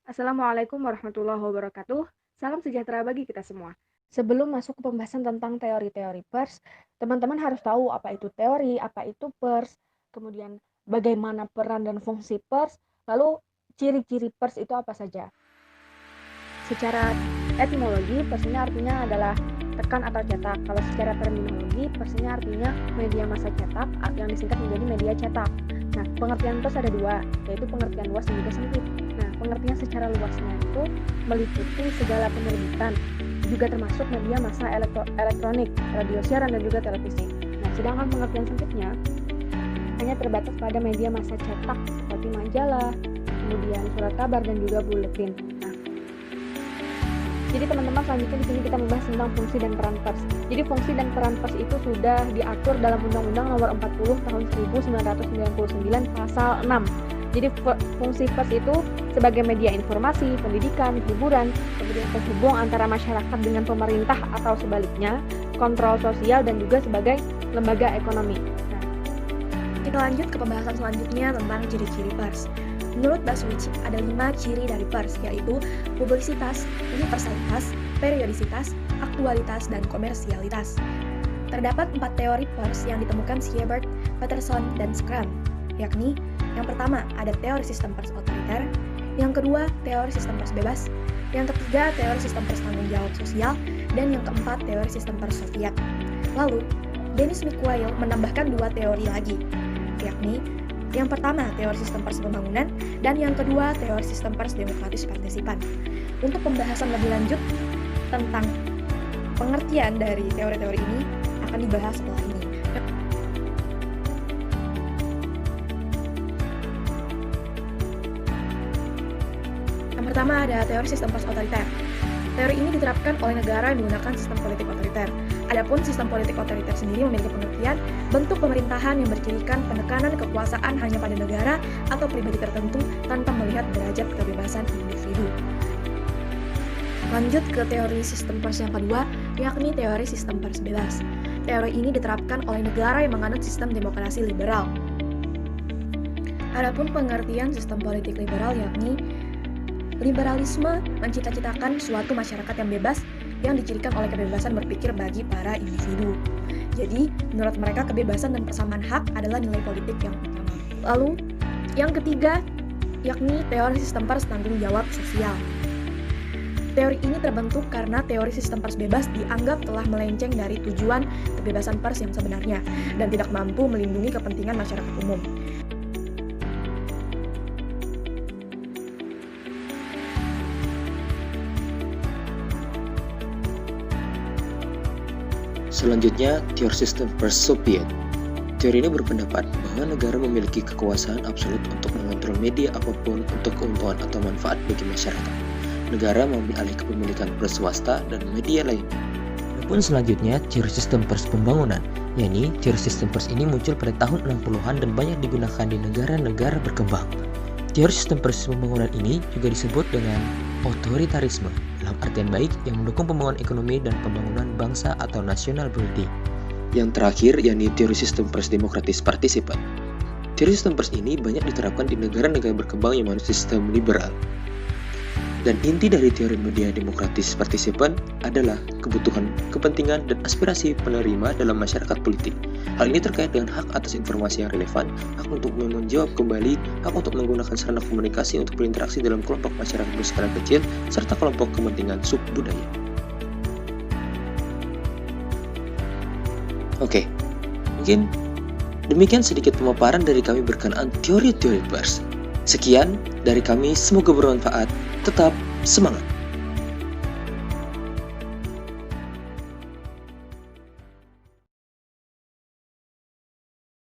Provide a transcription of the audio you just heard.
Assalamualaikum warahmatullahi wabarakatuh. Salam sejahtera bagi kita semua. Sebelum masuk ke pembahasan tentang teori-teori pers, teman-teman harus tahu apa itu teori, apa itu pers, kemudian bagaimana peran dan fungsi pers, lalu ciri-ciri pers itu apa saja. Secara etimologi, pers ini artinya adalah tekan atau cetak. Kalau secara terminologi, pers ini artinya media massa cetak yang disingkat menjadi media cetak. Nah, pengertian pers ada dua, yaitu pengertian luas dan juga sempit. Nah, pengertian secara luasnya itu meliputi segala penerbitan, juga termasuk media massa elektronik, radio siaran, dan juga televisi. Nah, sedangkan pengertian sempitnya hanya terbatas pada media massa cetak seperti majalah, kemudian surat kabar, dan juga buletin. Nah, jadi teman-teman, selanjutnya di sini kita membahas tentang fungsi dan peran pers. Jadi fungsi dan peran pers itu sudah diatur dalam Undang-Undang Nomor 40 Tahun 1999 Pasal 6. Jadi fungsi pers itu sebagai media informasi, pendidikan, hiburan, kemudian penghubung antara masyarakat dengan pemerintah atau sebaliknya, kontrol sosial, dan juga sebagai lembaga ekonomi. Nah, kita lanjut ke pembahasan selanjutnya tentang ciri-ciri pers. Menurut Baswich, ada 5 ciri dari pers, yaitu publisitas, universalitas, periodisitas, aktualitas, dan komersialitas. Terdapat 4 teori pers yang ditemukan Siebert, Patterson, dan Schramm, yakni yang pertama ada teori sistem pers otoriter, yang kedua teori sistem pers bebas, yang ketiga teori sistem pers tanggung jawab sosial, dan yang keempat teori sistem pers Soviet. Lalu, Dennis McQuail menambahkan 2 teori lagi, yakni yang pertama teori sistem pers pembangunan, dan yang kedua teori sistem pers demokratis partisipan. Untuk pembahasan lebih lanjut tentang pengertian dari teori-teori ini akan dibahas setelah ini. Yang pertama ada teori sistem pers otoriter. Teori ini diterapkan oleh negara yang menggunakan sistem politik otoriter. Adapun sistem politik otoriter sendiri memiliki pengertian bentuk pemerintahan yang bercirikan penekanan kekuasaan hanya pada negara atau pribadi tertentu tanpa melihat derajat kebebasan individu. Lanjut ke teori sistem pers yang kedua, yakni teori sistem pers bebas. Teori ini diterapkan oleh negara yang menganut sistem demokrasi liberal. Adapun pengertian sistem politik liberal yakni liberalisme mencita-citakan suatu masyarakat yang bebas yang dicirikan oleh kebebasan berpikir bagi para individu. Jadi, menurut mereka kebebasan dan persamaan hak adalah nilai politik yang utama. Lalu, yang ketiga yakni teori sistem pers tanggung jawab sosial. Teori ini terbentuk karena teori sistem pers bebas dianggap telah melenceng dari tujuan kebebasan pers yang sebenarnya dan tidak mampu melindungi kepentingan masyarakat umum. Selanjutnya, teori sistem pers Soviet. Teori ini berpendapat bahwa negara memiliki kekuasaan absolut untuk mengontrol media apapun untuk keuntungan atau manfaat bagi masyarakat. Negara mengambil alih kepemilikan pers swasta dan media lainnya. Adapun selanjutnya, teori sistem pers pembangunan, yakni teori sistem pers ini muncul pada tahun 60-an dan banyak digunakan di negara-negara berkembang. Teori sistem pers pembangunan ini juga disebut dengan otoritarisme dalam artian baik yang mendukung pembangunan ekonomi dan pembangunan bangsa atau national building. Yang terakhir, yakni teori sistem pers demokratis partisipan. Teori sistem pers ini banyak diterapkan di negara-negara berkembang yang menganut sistem liberal. Dan inti dari teori media demokratis partisipan adalah kebutuhan, kepentingan, dan aspirasi penerima dalam masyarakat politik. Hal ini terkait dengan hak atas informasi yang relevan, hak untuk menjawab kembali, hak untuk menggunakan sarana komunikasi untuk berinteraksi dalam kelompok masyarakat berskala kecil, serta kelompok kepentingan subbudaya. Oke, mungkin demikian sedikit pemaparan dari kami berkenaan teori-teori pers. Sekian dari kami, semoga bermanfaat. Tetap semangat!